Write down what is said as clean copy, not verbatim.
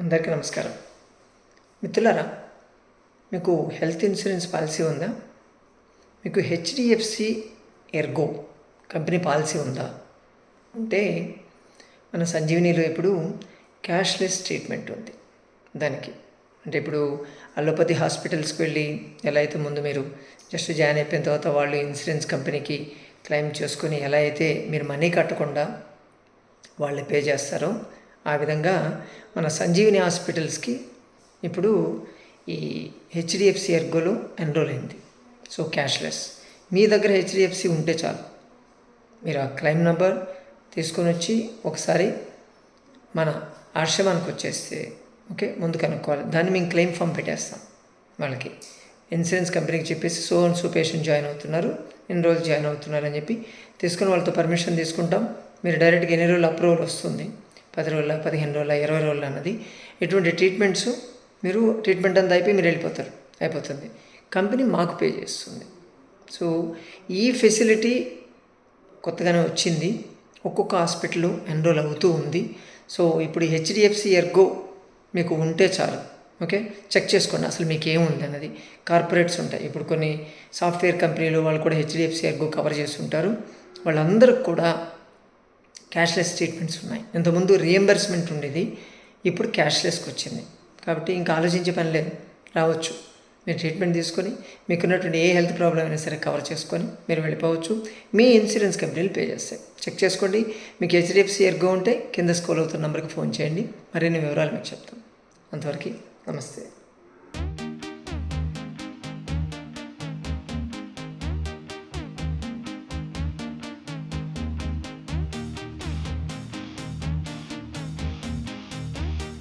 అందరికీ నమస్కారం. మిత్రులారా, మీకు హెల్త్ ఇన్సూరెన్స్ పాలసీ ఉందా? మీకు హెచ్డిఎఫ్సి ఎర్గో కంపెనీ పాలసీ ఉందా? అంటే మన సంజీవనిలో ఇప్పుడు క్యాష్లెస్ ట్రీట్మెంట్ ఉంది దానికి. అంటే ఇప్పుడు అలోపతి హాస్పిటల్స్కి వెళ్ళి ఎలా అయితే ముందు మీరు జస్ట్ జాయిన్ అయిపోయిన తర్వాత వాళ్ళు ఇన్సూరెన్స్ కంపెనీకి క్లెయిమ్ చేసుకొని ఎలా అయితే మీరు మనీ కట్టకుండా వాళ్ళు పే చేస్తారో ఆ విధంగా మన సంజీవని హాస్పిటల్స్కి ఇప్పుడు ఈ హెచ్డిఎఫ్సి ఎర్గోలో ఎన్రోల్ అయింది. So cashless. మీ దగ్గర హెచ్డిఎఫ్సి ఉంటే చాలు, మీరు ఆ క్లెయిమ్ నెంబర్ తీసుకొని వచ్చి ఒకసారి మన ఆశ్రమానికి వచ్చేస్తే ఓకే, ముందు కనుక్కోవాలి. దాన్ని మేము క్లెయిమ్ ఫామ్ పెట్టేస్తాం వాళ్ళకి. ఇన్సూరెన్స్ కంపెనీకి చెప్పేసి so and so patient join అవుతున్నారు, ఎన్ని రోజులు జాయిన్ అవుతున్నారు అని చెప్పి తీసుకొని వాళ్ళతో పర్మిషన్ తీసుకుంటాం. మీరు డైరెక్ట్గా ఎన్ని రోజులు అప్రూవల్ వస్తుంది, 10 రోజుల 15 రోజుల 20 రోజులు అన్నది. ఎటువంటి ట్రీట్మెంట్స్ మీరు ట్రీట్మెంట్ అంతా అయిపోయి మీరు వెళ్ళిపోతారు, అయిపోతుంది. కంపెనీ మాకు పే చేస్తుంది. సో ఈ ఫెసిలిటీ కొత్తగానే వచ్చింది, ఒక్కొక్క హాస్పిటల్ ఎన్రోల్ అవుతూ ఉంది. సో ఇప్పుడు హెచ్డిఎఫ్సి ఎర్గో మీకు ఉంటే చాలు. ఓకే, చెక్ చేసుకోండి అసలు మీకు ఏముంది అన్నది. కార్పొరేట్స్ ఉంటాయి, ఇప్పుడు కొన్ని సాఫ్ట్వేర్ కంపెనీలు వాళ్ళు కూడా హెచ్డిఎఫ్సి ఎర్గో కవర్ చేస్తుంటారు. వాళ్ళందరికి కూడా క్యాష్లెస్ ట్రీట్మెంట్స్ ఉన్నాయి. ఇంతకుముందు రియంబర్స్మెంట్ ఉండేది, ఇప్పుడు క్యాష్లెస్కి వచ్చింది. కాబట్టి ఇంకా ఆలోచించే పని లేదు, రావచ్చు. మీరు ట్రీట్మెంట్ తీసుకొని మీకున్నటువంటి ఏ హెల్త్ ప్రాబ్లం అయినా సరే కవర్ చేసుకొని మీరు వెళ్ళిపోవచ్చు. మీ ఇన్సూరెన్స్ కంపెనీలు పే చేస్తాయి. చెక్ చేసుకోండి. మీకు హెచ్డిఎఫ్సి ఎర్గో ఉంటే కింద స్క్రోల్ అవుతున్న నెంబర్కి ఫోన్ చేయండి, మరిన్ని వివరాలు మీకు చెప్తాం. అంతవరకు నమస్తే.